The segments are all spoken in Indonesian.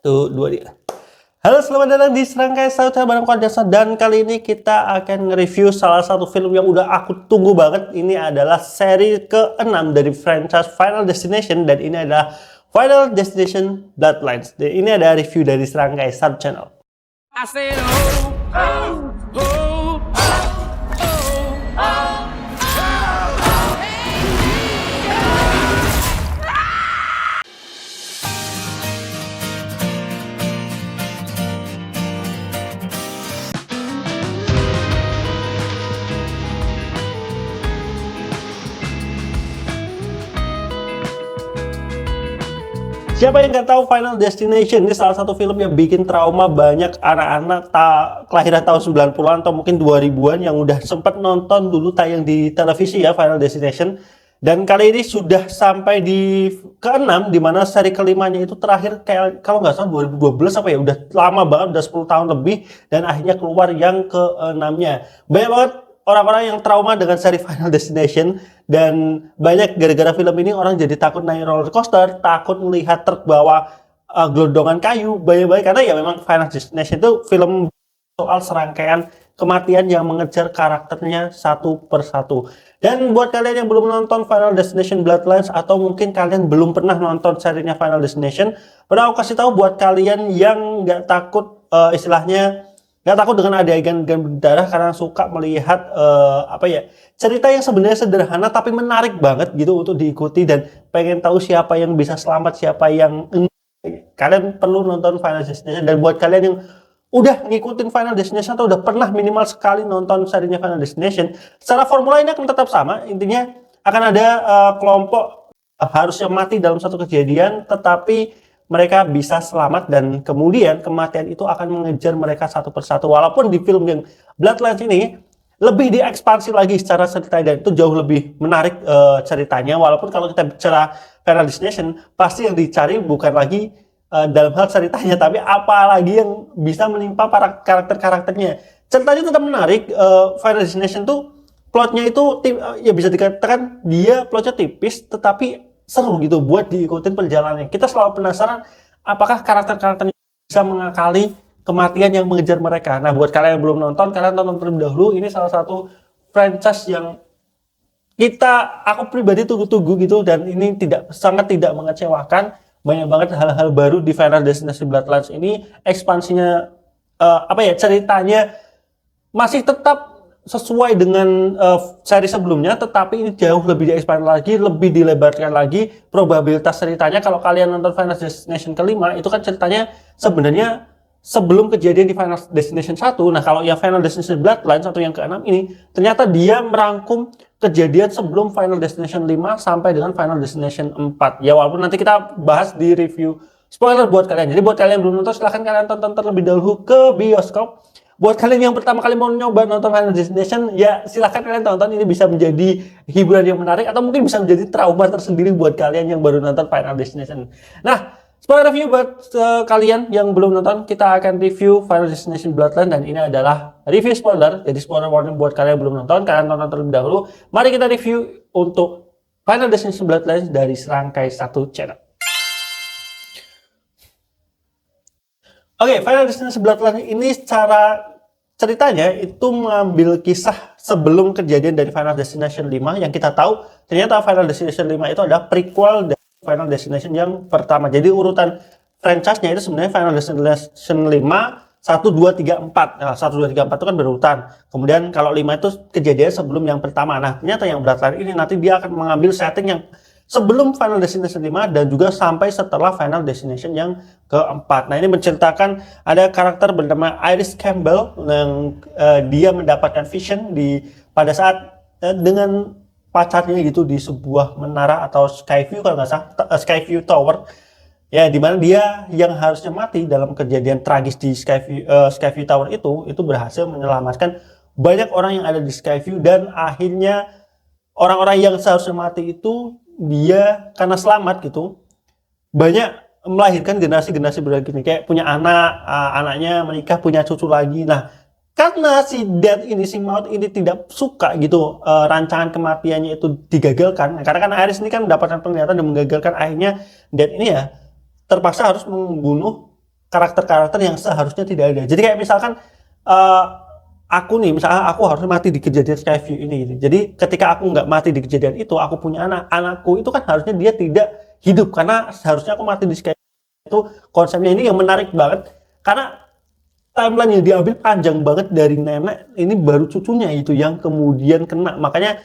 Tuh, dua dia. Halo, selamat datang di Serangkai Sauca bareng Kodasa. Dan kali ini kita akan nge-review salah satu film yang udah aku tunggu banget. Ini adalah seri ke-6 dari franchise Final Destination. Dan ini adalah Final Destination Bloodlines. Dan ini ada review dari Serangkai Sub Channel. I said, oh, oh, oh, oh, oh. Siapa yang nggak tahu Final Destination? Ini salah satu film yang bikin trauma banyak anak-anak kelahiran tahun 90-an atau mungkin 2000-an yang udah sempat nonton dulu tayang di televisi ya, Final Destination. Dan kali ini sudah sampai di ke-6, di mana seri kelimanya itu terakhir kayak kalau nggak salah 2012 apa ya, udah lama banget, udah 10 tahun lebih, dan akhirnya keluar yang ke-6-nya. Banyak banget orang-orang yang trauma dengan seri Final Destination, dan banyak gara-gara film ini orang jadi takut naik roller coaster, takut melihat truk bawa gelondongan kayu, banyak-banyak, karena ya memang Final Destination itu film soal serangkaian kematian yang mengejar karakternya satu persatu. Dan buat kalian yang belum nonton Final Destination Bloodlines atau mungkin kalian belum pernah nonton serinya Final Destination, pernah aku kasih tahu buat kalian yang nggak takut istilahnya nggak takut dengan adegan berdarah karena suka melihat cerita yang sebenarnya sederhana tapi menarik banget gitu untuk diikuti dan pengen tahu siapa yang bisa selamat, siapa yang kalian perlu nonton Final Destination. Dan buat kalian yang udah ngikutin Final Destination atau udah pernah minimal sekali nonton serinya Final Destination, secara formula ini akan tetap sama. Intinya akan ada kelompok harusnya mati dalam satu kejadian, tetapi mereka bisa selamat dan kemudian kematian itu akan mengejar mereka satu persatu. Walaupun di film yang Bloodlines ini lebih diekspansi lagi secara cerita dan itu jauh lebih menarik ceritanya. Walaupun kalau kita bicara Final Destination, pasti yang dicari bukan lagi dalam hal ceritanya, tapi apalagi yang bisa menimpa para karakter-karakternya. Ceritanya tetap menarik. Final Destination tuh plotnya itu ya bisa dikatakan dia plotnya tipis, tetapi seru gitu buat diikutin perjalanannya. Kita selalu penasaran apakah karakter-karakternya bisa mengakali kematian yang mengejar mereka. Nah, buat kalian yang belum nonton, kalian tonton terlebih dahulu. Ini salah satu franchise yang aku pribadi tunggu-tunggu gitu, dan ini sangat tidak mengecewakan. Banyak banget hal-hal baru di Final Destination Bloodlines ini. Ekspansinya ceritanya masih tetap sesuai dengan seri sebelumnya, tetapi ini jauh lebih diekspansi lagi, lebih dilebarkan lagi probabilitas ceritanya. Kalau kalian nonton Final Destination kelima, itu kan ceritanya sebenarnya sebelum kejadian di Final Destination 1. Nah, kalau yang Final Destination Bloodlines atau yang ke-6 ini, ternyata dia merangkum kejadian sebelum Final Destination 5 sampai dengan Final Destination 4. Ya, walaupun nanti kita bahas di review spoiler buat kalian. Jadi buat kalian yang belum nonton, silahkan kalian tonton terlebih dahulu ke bioskop. Buat kalian yang pertama kali mau nyoba nonton Final Destination, ya silahkan kalian tonton. Ini bisa menjadi hiburan yang menarik atau mungkin bisa menjadi trauma tersendiri buat kalian yang baru nonton Final Destination. Nah, spoiler review buat kalian yang belum nonton, kita akan review Final Destination Bloodline, dan ini adalah review spoiler. Jadi spoiler warning buat kalian yang belum nonton, kalian tonton terlebih dahulu. Mari kita review untuk Final Destination Bloodline dari Serangkai Satu Channel. Oke, Final Destination Bloodline ini secara ceritanya itu mengambil kisah sebelum kejadian dari Final Destination 5. Yang kita tahu ternyata Final Destination 5 itu adalah prequel dari Final Destination yang pertama. Jadi urutan franchise-nya itu sebenarnya Final Destination 5, 1, 2, 3, 4. Nah, 1, 2, 3, 4 itu kan berurutan. Kemudian kalau 5 itu kejadian sebelum yang pertama. Nah, ternyata yang Bloodline ini nanti dia akan mengambil setting yang sebelum Final Destination 5 dan juga sampai setelah Final Destination yang keempat. Nah, ini menceritakan ada karakter bernama Iris Campbell yang dia mendapatkan vision pada saat dengan pacarnya gitu di sebuah menara atau Skyview, kalau nggak salah Skyview Tower ya, dimana dia yang harusnya mati dalam kejadian tragis di Skyview Tower itu berhasil menyelamatkan banyak orang yang ada di Skyview, dan akhirnya orang-orang yang seharusnya mati itu dia karena selamat gitu banyak melahirkan generasi-generasi berikutnya, kayak punya anaknya menikah, punya cucu lagi. Nah, karena si maut ini tidak suka gitu rancangan kematiannya itu digagalkan. Karena kan Iris ini kan mendapatkan penglihatan dan menggagalkan, akhirnya Death ini ya terpaksa harus membunuh karakter-karakter yang seharusnya tidak ada. Jadi kayak misalkan aku nih, misalnya aku harusnya mati di kejadian Skyview ini gitu. Jadi ketika aku nggak mati di kejadian itu, aku punya anakku itu kan harusnya dia tidak hidup karena seharusnya aku mati di Skyview. Itu konsepnya ini yang menarik banget karena timeline yang diambil panjang banget dari nenek, ini baru cucunya itu yang kemudian kena. Makanya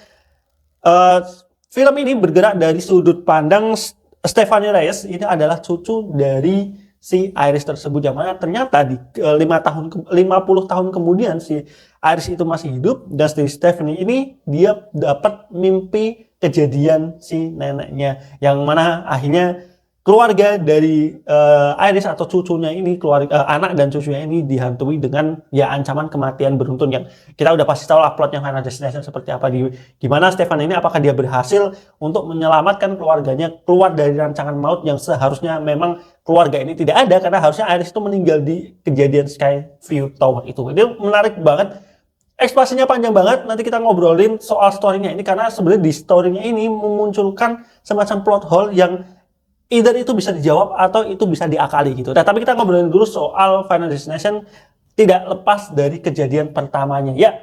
film ini bergerak dari sudut pandang Stephanie Reyes, ini adalah cucu dari si Iris tersebut, yang mana ternyata di 50 tahun kemudian si Iris itu masih hidup, dan si Stephanie ini dia dapat mimpi kejadian si neneknya, yang mana akhirnya keluarga dari Iris atau cucunya ini, anak dan cucunya ini dihantui dengan ya ancaman kematian beruntun, yang kita udah pasti tahu lah plotnya Final Destination seperti apa, gimana Stefan ini apakah dia berhasil untuk menyelamatkan keluarganya keluar dari rancangan maut yang seharusnya memang keluarga ini tidak ada, karena harusnya Iris itu meninggal di kejadian Skyview Tower itu. Ini menarik banget. Ekspansinya panjang banget, nanti kita ngobrolin soal story-nya ini, karena sebenarnya di story-nya ini memunculkan semacam plot hole yang either itu bisa dijawab atau itu bisa diakali gitu. Nah, tapi kita ngobrolin dulu soal Final Destination tidak lepas dari kejadian pertamanya. Ya,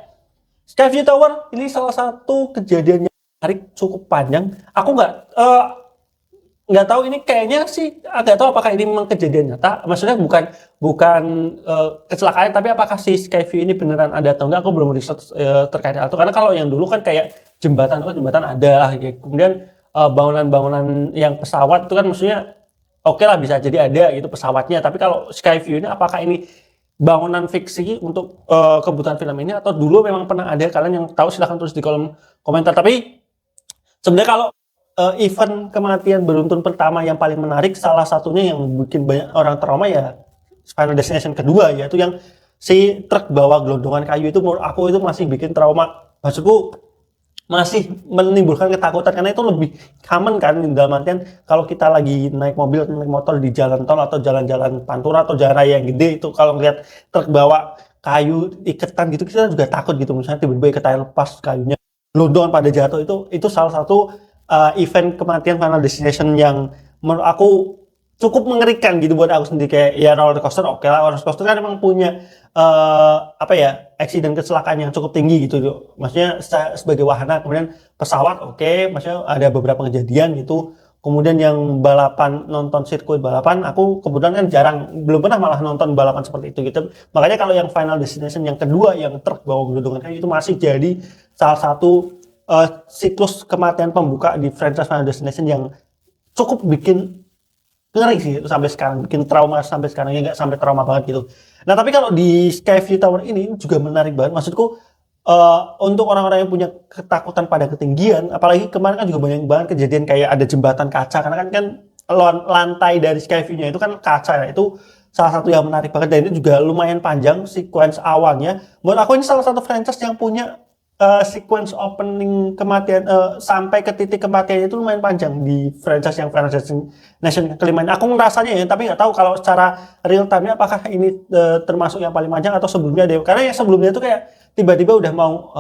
Skyview Tower ini salah satu kejadian yang menarik, cukup panjang. Aku nggak tahu ini, kayaknya sih nggak tahu apakah ini memang kejadian nyata. Maksudnya bukan kecelakaan, tapi apakah si Skyview ini beneran ada atau enggak? Aku belum riset terkait hal itu. Karena kalau yang dulu kan kayak jembatan ada, gitu. Kemudian bangunan-bangunan yang pesawat itu kan maksudnya oke lah, bisa jadi ada gitu pesawatnya, tapi kalau Skyview ini apakah ini bangunan fiksi untuk kebutuhan film ini atau dulu memang pernah ada? Kalian yang tahu silahkan tulis di kolom komentar. Tapi sebenarnya kalau event kematian beruntun pertama yang paling menarik, salah satunya yang bikin banyak orang trauma ya Final Destination kedua, yaitu yang si truk bawa gelondongan kayu itu. Menurut aku itu masih bikin trauma, maksudku masih menimbulkan ketakutan, karena itu lebih common kan, dalam artian kalau kita lagi naik mobil, naik motor di jalan tol atau jalan-jalan pantura atau jalan raya yang gede, itu kalau ngeliat truk bawa kayu iketan gitu, kita juga takut gitu. Misalnya tiba-tiba iketnya lepas, kayunya gelondongan pada jatuh, itu salah satu event kematian Final Destination yang menurut aku cukup mengerikan gitu buat aku sendiri. Kayak ya roller coaster, oke lah, roller coaster kan emang punya accident kecelakaan yang cukup tinggi gitu. Maksudnya sebagai wahana. Kemudian pesawat oke, maksudnya ada beberapa kejadian gitu. Kemudian yang balapan, nonton sirkuit balapan, aku kebetulan kan belum pernah malah nonton balapan seperti itu gitu. Makanya kalau yang Final Destination yang kedua, yang truk bawa gelondongan kayu, itu masih jadi salah satu siklus kematian pembuka di franchise Final Destination yang cukup bikin ngeri sih sampai sekarang, bikin trauma sampai sekarang, ya nggak sampai trauma banget gitu. Nah, tapi kalau di Skyview Tower ini juga menarik banget. Maksudku untuk orang-orang yang punya ketakutan pada ketinggian, apalagi kemarin kan juga banyak banget kejadian kayak ada jembatan kaca, karena kan lantai dari Skyview-nya itu kan kaca ya. Itu salah satu yang menarik banget, dan itu juga lumayan panjang sequence awalnya. Menurut aku ini salah satu franchise yang punya sequence opening kematian sampai ke titik kematian itu lumayan panjang di franchise yang Final Destination kelima ini. Aku ngerasanya ya, tapi nggak tahu kalau secara real time apakah ini termasuk yang paling panjang atau sebelumnya deh. Karena yang sebelumnya itu kayak tiba-tiba udah mau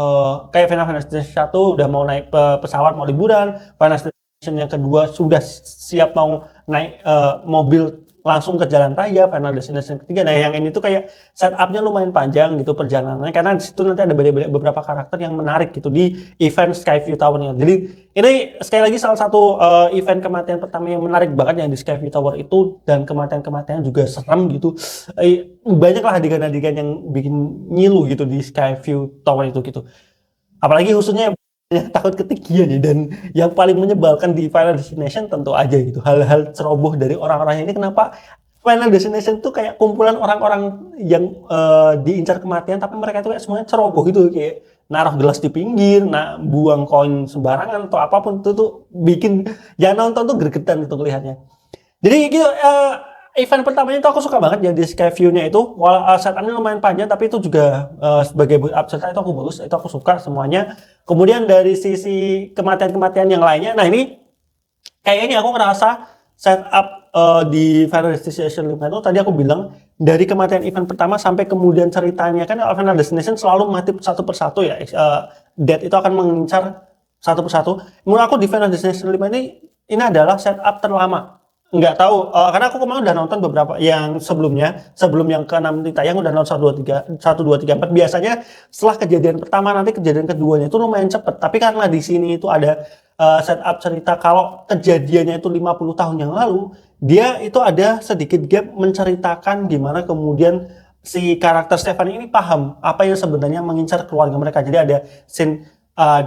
kayak Final Destination 1 udah mau naik pesawat mau liburan, Final Destination yang kedua sudah siap mau naik mobil langsung ke jalan raya, Final Destination ketiga. Nah, yang ini tuh kayak setupnya lumayan panjang gitu perjalanannya, karena di situ nanti ada beberapa karakter yang menarik gitu di event Skyview Tower-nya. Jadi ini sekali lagi salah satu event kematian pertama yang menarik banget yang di Skyview Tower itu, dan kematian-kematian juga serem gitu. Banyaklah adegan-adegan yang bikin ngilu gitu di Skyview Tower itu gitu. Apalagi khususnya takut ketinggian ya, dan yang paling menyebalkan di Final Destination tentu aja gitu hal-hal ceroboh dari orang-orang ini. Kenapa Final Destination tuh kayak kumpulan orang-orang yang diincar kematian, tapi mereka itu kayak semuanya ceroboh gitu, kayak naruh gelas di pinggir, buang koin sembarangan atau apapun, itu tuh bikin yang nonton tuh gregetan itu kelihatannya. Jadi gitu, event pertamanya itu aku suka banget yang di Skyview-nya itu. Setupnya lumayan panjang, tapi itu juga sebagai build-up cerita itu aku bagus, itu aku suka semuanya. Kemudian dari sisi kematian-kematian yang lainnya, nah ini kayaknya aku ngerasa setup di Final Destination 5 itu tadi aku bilang dari kematian event pertama sampai kemudian ceritanya, kan Final Destination selalu mati satu persatu ya, Death itu akan mengincar satu persatu. Menurut aku di Final Destination 5 ini adalah setup terlama. Nggak tahu, karena aku kemarin udah nonton beberapa yang sebelumnya, sebelum yang ke-6 ditayang udah nonton 1, 2, 3, 4. Biasanya setelah kejadian pertama nanti kejadian keduanya itu lumayan cepet. Tapi karena di sini itu ada setup cerita kalau kejadiannya itu 50 tahun yang lalu, dia itu ada sedikit gap menceritakan gimana kemudian si karakter Stephanie ini paham apa yang sebenarnya mengincar keluarga mereka. Jadi ada scene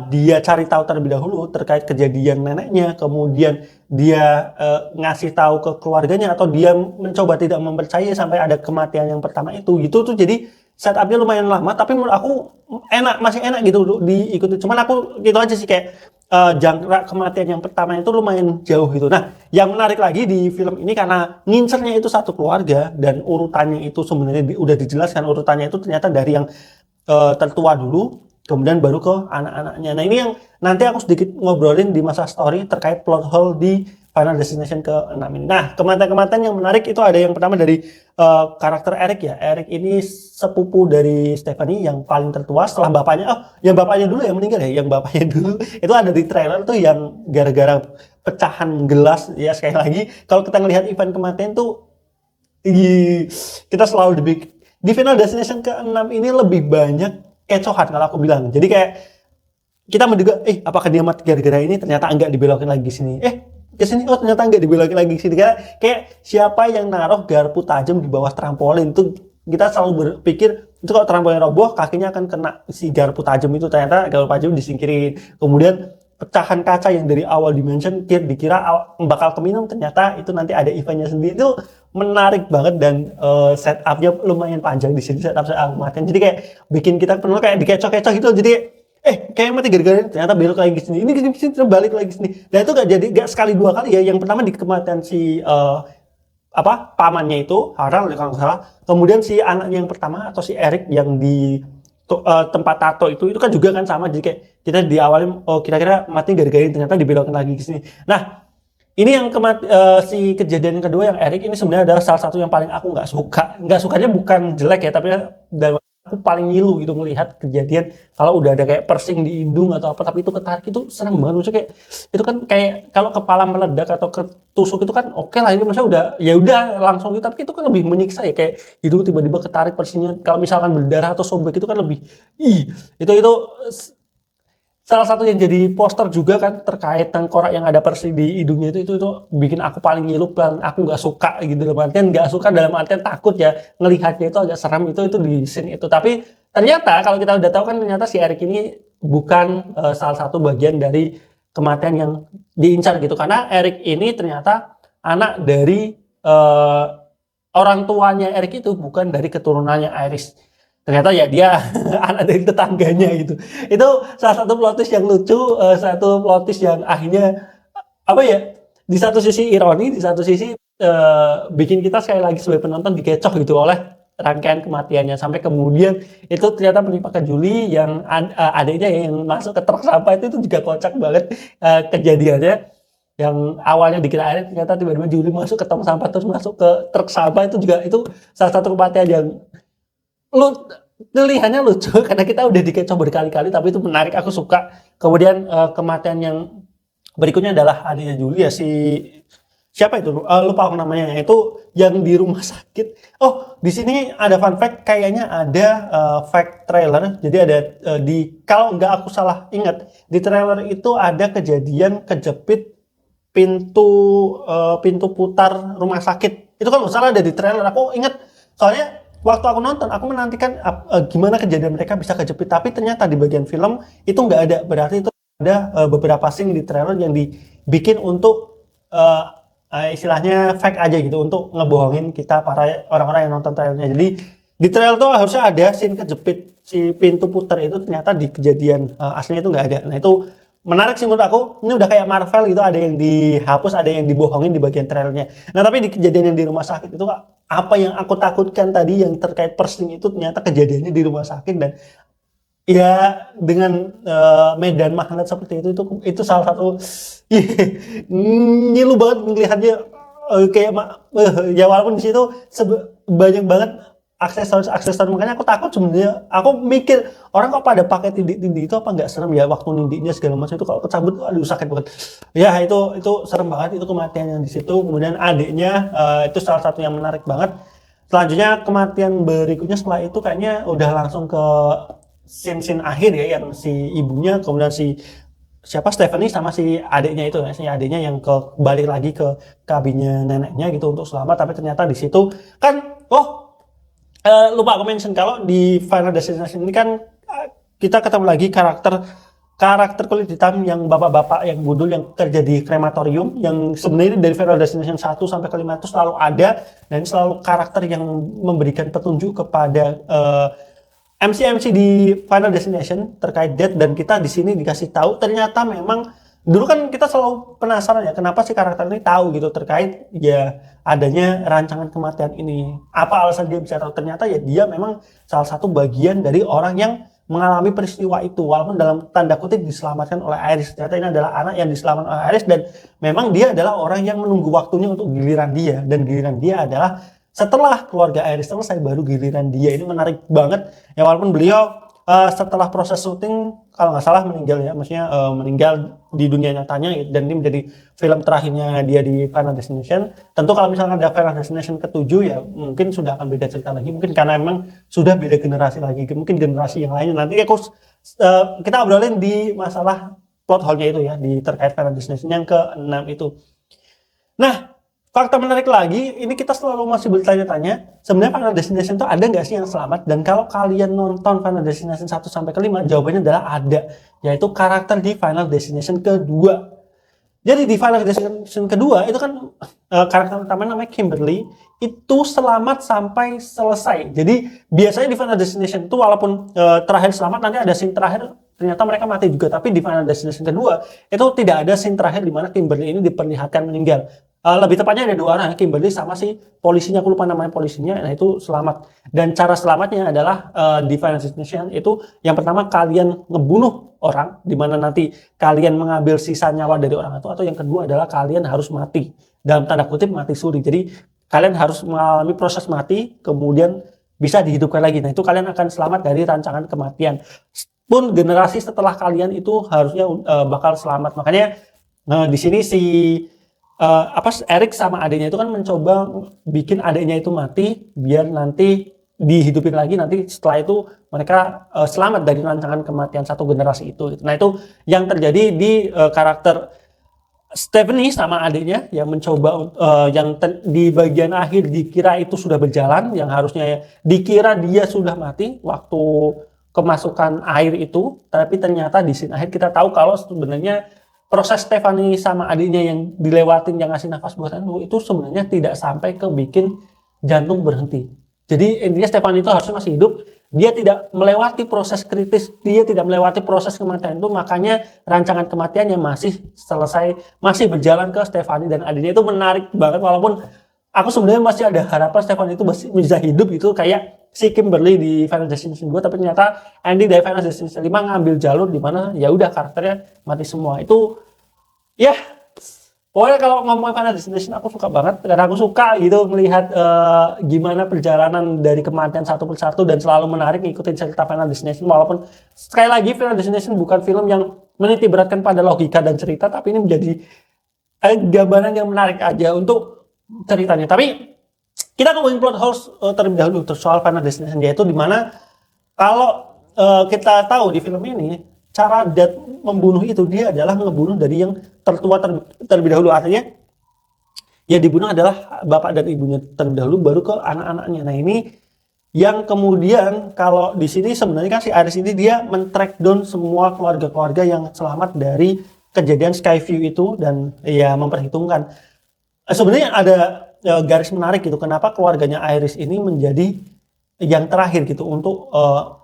dia cari tahu terlebih dahulu terkait kejadian neneknya, kemudian dia ngasih tahu ke keluarganya atau dia mencoba tidak mempercayai sampai ada kematian yang pertama itu gitu tuh. Jadi setupnya lumayan lama tapi menurut aku masih enak gitu diikuti. Cuman aku gitu aja sih kayak jangka kematian yang pertama itu lumayan jauh gitu. Nah, yang menarik lagi di film ini karena ngincernya itu satu keluarga dan urutannya itu sebenarnya udah dijelaskan urutannya itu ternyata dari yang tertua dulu, kemudian baru ke anak-anaknya. Nah, ini yang nanti aku sedikit ngobrolin di masa story terkait plot hole di Final Destination ke-6 ini. Nah, kematian-kematian yang menarik itu ada yang pertama dari karakter Eric ya. Eric ini sepupu dari Stephanie yang paling tertua setelah bapaknya. Oh, yang bapaknya dulu yang meninggal ya. Yang bapaknya dulu itu ada di trailer tuh yang gara-gara pecahan gelas ya. Sekali lagi, kalau kita ngelihat event kematian tuh kita selalu di Final Destination ke-6 ini lebih banyak kecohan kalau aku bilang. Jadi kayak kita menduga, apakah dia mati gara-gara ini? Ternyata enggak, dibelokin lagi sini. Ke sini, oh ternyata enggak, dibelokin lagi sini. Kayak siapa yang naruh garpu tajam di bawah trampolin itu, kita selalu berpikir itu kalau trampolin roboh kakinya akan kena si garpu tajam itu. Ternyata garpu tajam disingkirin. Kemudian pecahan kaca yang dari awal dimension dikira bakal keminum, ternyata itu nanti ada eventnya sendiri. Itu menarik banget dan setupnya lumayan panjang di sini, setup kematian. Jadi kayak bikin kita penuh kayak dikecoh-kecoh gitu. Jadi kayak mati gara-gara ternyata belok lagi sini, ini sini balik lagi sini. Dan itu gak sekali dua kali ya. Yang pertama di kematian si pamannya itu Harald kalau nggak salah. Kemudian si anaknya yang pertama atau si Eric yang di tempat tato itu kan juga kan sama. Jadi kayak kita di awalnya kira-kira mati gara-gara ini, ternyata dibelokkan lagi ke sini. Nah, ini yang si kejadian yang kedua yang Eric ini sebenarnya adalah salah satu yang paling aku nggak suka. Nggak sukanya bukan jelek ya, tapi aku paling ngilu gitu melihat kejadian kalau udah ada kayak persing di hidung atau apa, tapi itu ketarik itu serem banget. Maksudnya kayak itu kan kayak kalau kepala meledak atau ketusuk itu kan oke lah, ini maksudnya udah ya udah langsung gitu, tapi itu kan lebih menyiksa ya, kayak hidung tiba-tiba ketarik persingnya. Kalau misalkan berdarah atau sobek itu kan lebih itu salah satu yang jadi poster juga kan terkait tengkorak yang ada persi di hidungnya itu bikin aku paling ngilu, dan aku nggak suka gitu. Dalam artian nggak suka dalam artian takut ya, ngelihatnya itu agak seram itu di scene itu. Tapi ternyata kalau kita udah tahu kan ternyata si Eric ini bukan salah satu bagian dari kematian yang diincar gitu, karena Eric ini ternyata anak dari orang tuanya Eric itu bukan dari keturunannya Iris. Ternyata ya dia anak dari tetangganya gitu. Itu salah satu plot twist yang lucu, satu plot twist yang akhirnya apa ya? Di satu sisi ironi, di satu sisi bikin kita sekali lagi sebagai penonton dikecoh gitu oleh rangkaian kematiannya, sampai kemudian itu ternyata menimpa ke Julie yang adiknya yang masuk ke truk sampah itu juga kocak banget kejadiannya. Yang awalnya dikira Eric, ternyata tiba-tiba Julie masuk ke tong sampah terus masuk ke truk sampah. Itu juga itu salah satu kematian yang pilihannya lucu karena kita udah dikecoh berkali-kali, tapi itu menarik, aku suka. Kemudian kematian yang berikutnya adalah adiknya Julia, siapa itu, lupa aku namanya, itu yang di rumah sakit. Di sini ada fun fact, kayaknya ada fake trailer. Jadi ada kalau nggak aku salah ingat, di trailer itu ada kejadian kejepit pintu putar rumah sakit. Itu kan nggak salah ada di trailer, aku ingat. Soalnya waktu aku nonton, aku menantikan gimana kejadian mereka bisa kejepit, tapi ternyata di bagian film itu nggak ada. Berarti itu ada beberapa scene di trailer yang dibikin untuk istilahnya fake aja gitu, untuk ngebohongin kita para orang-orang yang nonton trailernya. Jadi di trailer tuh harusnya ada scene kejepit si pintu putar itu, ternyata di kejadian aslinya itu nggak ada. Nah itu menarik sih menurut aku. Ini udah kayak Marvel gitu, ada yang dihapus, ada yang dibohongin di bagian trailernya. Nah tapi di kejadian yang di rumah sakit itu, apa yang aku takutkan tadi yang terkait persing itu ternyata kejadiannya di rumah sakit. Dan ya dengan medan magnet seperti itu salah satu ngilu banget melihatnya. Kayak ya walaupun di situ banyak banget aksesoris makanya aku takut sebenarnya. Aku mikir orang kok pada pakai tindik-tindik itu apa nggak serem ya waktu nindiknya segala macam itu kalau kecabut aduh sakit banget. Ya itu serem banget itu kematian yang di situ. Kemudian adiknya itu salah satu yang menarik banget. Selanjutnya kematian berikutnya setelah itu kayaknya udah langsung ke scene akhir ya yang si ibunya kemudian si siapa Stephanie sama si adiknya itu ya si adiknya yang balik lagi ke kabinnya neneknya gitu untuk selamat tapi ternyata di situ kan lupa aku mention kalau di Final Destination ini kan kita ketemu lagi karakter kulit hitam yang bapak-bapak yang gundul yang kerja di krematorium yang sebenarnya dari Final Destination 1 sampai ke 5 itu selalu ada dan selalu karakter yang memberikan petunjuk kepada MC di Final Destination terkait Death dan kita di sini dikasih tahu ternyata memang dulu kan kita selalu penasaran ya kenapa sih karakter ini tahu gitu terkait ya adanya rancangan kematian ini apa alasan dia bisa tahu ternyata ya dia memang salah satu bagian dari orang yang mengalami peristiwa itu walaupun dalam tanda kutip diselamatkan oleh Iris ternyata ini adalah anak yang diselamatkan oleh Iris dan memang dia adalah orang yang menunggu waktunya untuk giliran dia dan giliran dia adalah setelah keluarga Iris selesai baru giliran dia. Ini menarik banget ya walaupun beliau setelah proses syuting kalau nggak salah meninggal ya maksudnya meninggal di dunia nyatanya dan ini menjadi film terakhirnya dia di Final Destination. Tentu kalau misalnya ada Final Destination ke-7 ya mungkin sudah akan beda cerita lagi mungkin karena memang sudah beda generasi lagi mungkin generasi yang lainnya nanti kita obrolin di masalah plot hole-nya itu ya di terkait Final Destination yang ke-6 itu. Nah fakta menarik lagi, ini kita selalu masih bertanya-tanya, sebenarnya Final Destination itu ada nggak sih yang selamat? Dan kalau kalian nonton Final Destination 1 sampai ke 5, jawabannya adalah ada, yaitu karakter di Final Destination kedua. Jadi di Final Destination kedua itu kan karakter utama namanya Kimberly itu selamat sampai selesai. Jadi biasanya di Final Destination itu walaupun terakhir selamat nanti ada scene terakhir ternyata mereka mati juga. Tapi di Final Destination kedua itu tidak ada scene terakhir di mana Kimberly ini diperlihatkan meninggal. Lebih tepatnya ada dua orang, Kimberly sama si polisinya, aku lupa namanya polisinya, nah itu selamat. Dan cara selamatnya adalah di Final Destination itu yang pertama kalian ngebunuh orang, di mana nanti kalian mengambil sisa nyawa dari orang itu, atau yang kedua adalah kalian harus mati, dalam tanda kutip mati suri. Jadi kalian harus mengalami proses mati, kemudian bisa dihidupkan lagi. Nah itu kalian akan selamat dari rancangan kematian. Pun generasi setelah kalian itu harusnya bakal selamat. Makanya di sini si Eric sama adiknya itu kan mencoba bikin adiknya itu mati biar nanti dihidupin lagi nanti setelah itu mereka selamat dari rancangan kematian satu generasi itu. Nah itu yang terjadi di karakter Stephanie sama adiknya yang mencoba di bagian akhir dikira itu sudah berjalan yang harusnya dikira dia sudah mati waktu kemasukan air itu tapi ternyata di scene akhir kita tahu kalau sebenarnya proses Stephanie sama adiknya yang dilewatin yang ngasih nafas buatan itu sebenarnya tidak sampai ke bikin jantung berhenti. Jadi intinya Stephanie itu harusnya masih hidup, dia tidak melewati proses kritis, dia tidak melewati proses kematian itu, makanya rancangan kematiannya masih masih berjalan ke Stephanie dan adiknya. Itu menarik banget walaupun aku sebenarnya masih ada harapan Stephanie itu bisa hidup gitu kayak si Kimberly di Final Destination 2 tapi ternyata ending dari Final Destination 5 ngambil jalur di mana ya udah karakternya mati semua. Itu ya pokoknya kalau ngomongin Final Destination aku suka banget karena aku suka gitu melihat gimana perjalanan dari kematian satu persatu dan selalu menarik ngikutin cerita Final Destination walaupun sekali lagi Final Destination bukan film yang menitik beratkan pada logika dan cerita tapi ini menjadi gambaran yang menarik aja untuk ceritanya. Tapi kita ngomongin plot holes terlebih dahulu soal Final Destination yaitu dimana kalau kita tahu di film ini cara Death membunuh itu dia adalah ngebunuh dari yang tertua terlebih dahulu, artinya yang dibunuh adalah bapak dan ibunya terlebih dahulu baru ke anak-anaknya. Nah ini yang kemudian kalau di sini sebenarnya kan si Iris ini dia men-track down semua keluarga-keluarga yang selamat dari kejadian Skyview itu dan ya memperhitungkan sebenarnya ada garis menarik gitu kenapa keluarganya Iris ini menjadi yang terakhir gitu untuk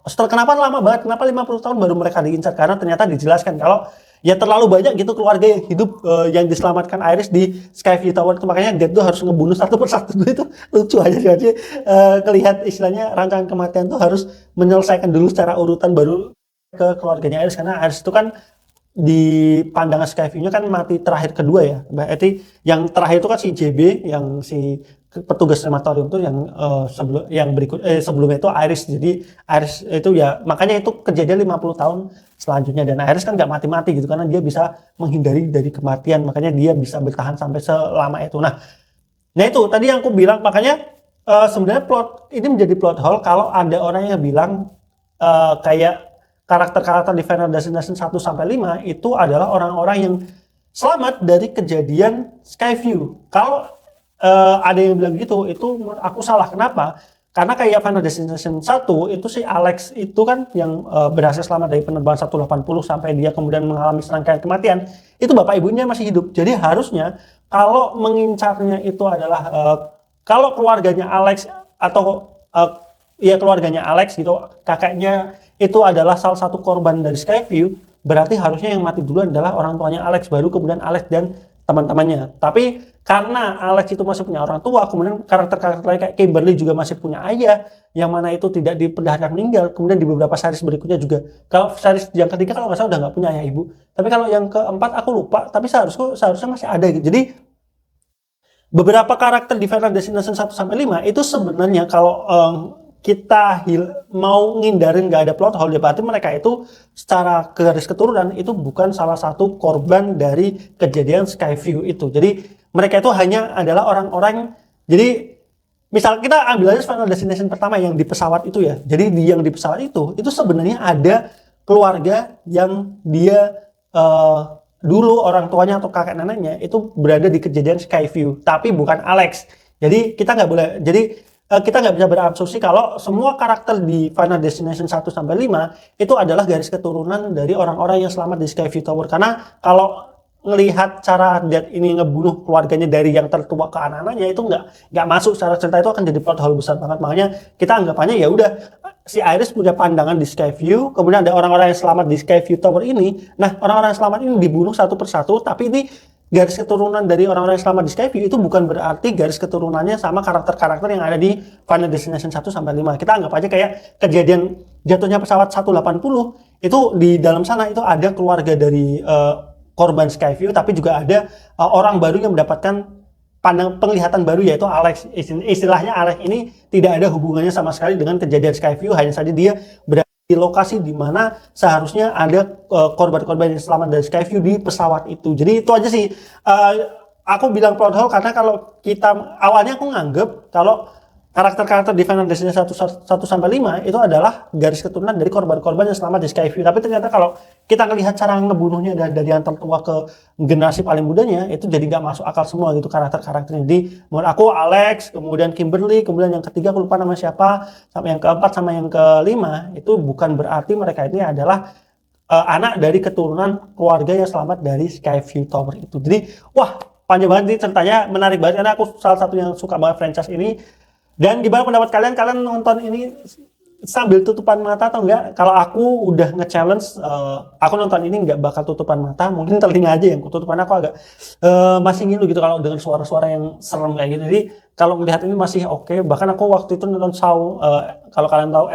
setelah kenapa lama banget kenapa 50 tahun baru mereka diincar karena ternyata dijelaskan kalau ya terlalu banyak gitu keluarga yang hidup yang diselamatkan Iris di Skyview Tower itu makanya dia tuh harus ngebunuh satu persatu itu lucu aja sih kelihat istilahnya rancangan kematian tuh harus menyelesaikan dulu secara urutan baru ke keluarganya Iris karena Iris itu kan di pandangan Skyview-nya kan mati terakhir kedua ya. Berarti yang terakhir itu kan si JB yang si petugas krematorium tuh yang sebelumnya itu Iris. Jadi Iris itu ya makanya itu kejadian 50 tahun selanjutnya, dan Iris kan nggak mati-mati gitu karena dia bisa menghindari dari kematian, makanya dia bisa bertahan sampai selama itu. Nah itu tadi yang aku bilang, makanya sebenarnya plot ini menjadi plot hole kalau ada orang yang bilang kayak karakter-karakter di Final Destination 1 sampai 5 itu adalah orang-orang yang selamat dari kejadian Skyview. Kalau ada yang bilang gitu, itu menurut aku salah. Kenapa? Karena kayak Final Destination 1 itu si Alex itu kan yang berhasil selamat dari penerbangan 180 sampai dia kemudian mengalami serangkaian kematian, itu bapak ibunya masih hidup. Jadi harusnya kalau mengincarnya itu adalah kalau keluarganya Alex atau ya keluarganya Alex gitu, kakaknya itu adalah salah satu korban dari Skyview, berarti harusnya yang mati duluan adalah orang tuanya Alex, baru kemudian Alex dan teman-temannya. Tapi karena Alex itu masih punya orang tua, kemudian karakter-karakter lain kayak Kimberly juga masih punya ayah, yang mana itu tidak diperlihatkan meninggal. Kemudian di beberapa series berikutnya juga, kalau series yang ketiga kalau nggak salah udah nggak punya ayah ibu, tapi kalau yang keempat aku lupa, tapi seharusnya masih ada gitu. Jadi beberapa karakter di Final Destination 1 sampai 5 itu sebenarnya kalau kita mau ngindarin nggak ada plot hole, ya berarti mereka itu secara garis keturunan itu bukan salah satu korban dari kejadian Skyview itu. Jadi mereka itu hanya adalah orang-orang, jadi misal kita ambil aja Final Destination pertama yang di pesawat itu ya. Jadi yang di pesawat itu sebenarnya ada keluarga yang dia dulu orang tuanya atau kakek neneknya itu berada di kejadian Skyview, tapi bukan Alex. Jadi kita nggak boleh, kita nggak bisa berasumsi kalau semua karakter di Final Destination 1 sampai 5 itu adalah garis keturunan dari orang-orang yang selamat di Skyview Tower. Karena kalau ngelihat cara Death ini ngebunuh keluarganya dari yang tertua ke anak-anaknya, itu nggak masuk secara cerita, itu akan jadi plot hole besar banget. Makanya kita anggapannya ya udah, si Iris punya pandangan di Skyview, kemudian ada orang-orang yang selamat di Skyview Tower ini. Nah, orang-orang yang selamat ini dibunuh satu persatu, tapi ini garis keturunan dari orang-orang yang selamat di Skyview itu bukan berarti garis keturunannya sama karakter-karakter yang ada di Final Destination 1 sampai 5. Kita anggap aja kayak kejadian jatuhnya pesawat 180 itu di dalam sana itu ada keluarga dari korban Skyview, tapi juga ada orang baru yang mendapatkan penglihatan baru, yaitu Alex. Istilahnya Alex ini tidak ada hubungannya sama sekali dengan kejadian Skyview, hanya saja dia berada di lokasi di mana seharusnya ada korban-korban yang selamat dari Skyview di pesawat itu. Jadi itu aja sih. Aku bilang plot hole karena kalau kita awalnya aku nganggep kalau karakter-karakter di Final Destination 1 sampai 5 itu adalah garis keturunan dari korban-korban yang selamat di Skyview. Tapi ternyata kalau kita ngelihat cara ngebunuhnya dari yang tertua ke generasi paling mudanya, itu jadi nggak masuk akal semua gitu karakter-karakternya. Jadi menurut aku Alex, kemudian Kimberly, kemudian yang ketiga aku lupa nama siapa, sama yang keempat sama yang kelima, itu bukan berarti mereka ini adalah anak dari keturunan keluarga yang selamat dari Skyview Tower itu. Jadi wah, panjang banget nih ceritanya, menarik banget karena aku salah satu yang suka banget franchise ini. Dan gimana pendapat kalian? Kalian nonton ini sambil tutupan mata atau enggak? Kalau aku udah nge-challenge, aku nonton ini nggak bakal tutupan mata, mungkin telinga aja yang tutupan, aku agak masih ngilu gitu kalau dengan suara-suara yang serem kayak gitu. Jadi kalau melihat ini masih oke. Bahkan aku waktu itu nonton Saw, kalau kalian tahu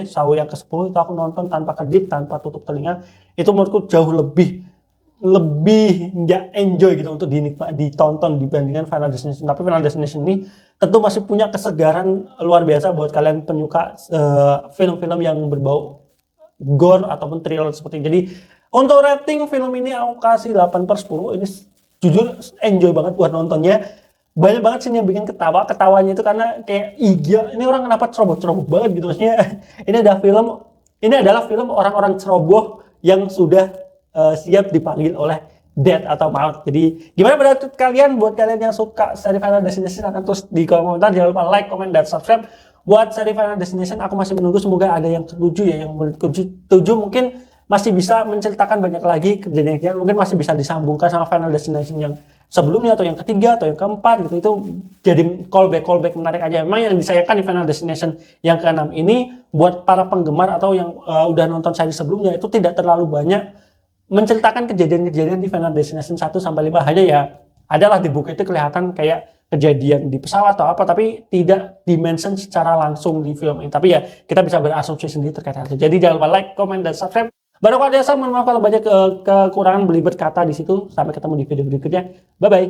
Saw yang ke-10 itu aku nonton tanpa kedip, tanpa tutup telinga. Itu menurutku jauh lebih nggak enjoy gitu untuk ditonton dibandingkan Final Destination. Tapi Final Destination ini tentu masih punya kesegaran luar biasa buat kalian penyuka film-film yang berbau gore ataupun thriller seperti ini. Jadi untuk rating film ini aku kasih 8/10. Ini jujur enjoy banget buat nontonnya. Banyak banget sih yang bikin ketawanya itu karena kayak iya, ini orang kenapa ceroboh-ceroboh banget gitu. Maksudnya ini adalah film orang-orang ceroboh yang sudah siap dipanggil oleh death atau maut. Jadi gimana pendapat kalian? Buat kalian yang suka seri Final Destination, akan terus di kolom komentar. Jangan lupa like, comment, dan subscribe. Buat seri Final Destination aku masih menunggu, semoga ada yang setuju ya, yang setuju mungkin masih bisa menceritakan banyak lagi kejadian-kejadian, mungkin masih bisa disambungkan sama Final Destination yang sebelumnya atau yang ketiga atau yang keempat gitu. Itu jadi callback menarik aja. Memang yang disayangkan di Final Destination yang ke-6 ini buat para penggemar atau yang udah nonton seri sebelumnya itu tidak terlalu banyak menceritakan kejadian-kejadian di Final Destination 1 sampai 5. Hanya ya adalah di buku itu kelihatan kayak kejadian di pesawat atau apa, tapi tidak dimention secara langsung di film ini. Tapi ya kita bisa berasumsi sendiri terkait hal itu. Jadi jangan lupa like, comment, dan subscribe. Baru kalau ada mohon maaf kalau banyak kekurangan belibet kata di situ. Sampai ketemu di video berikutnya. Bye bye.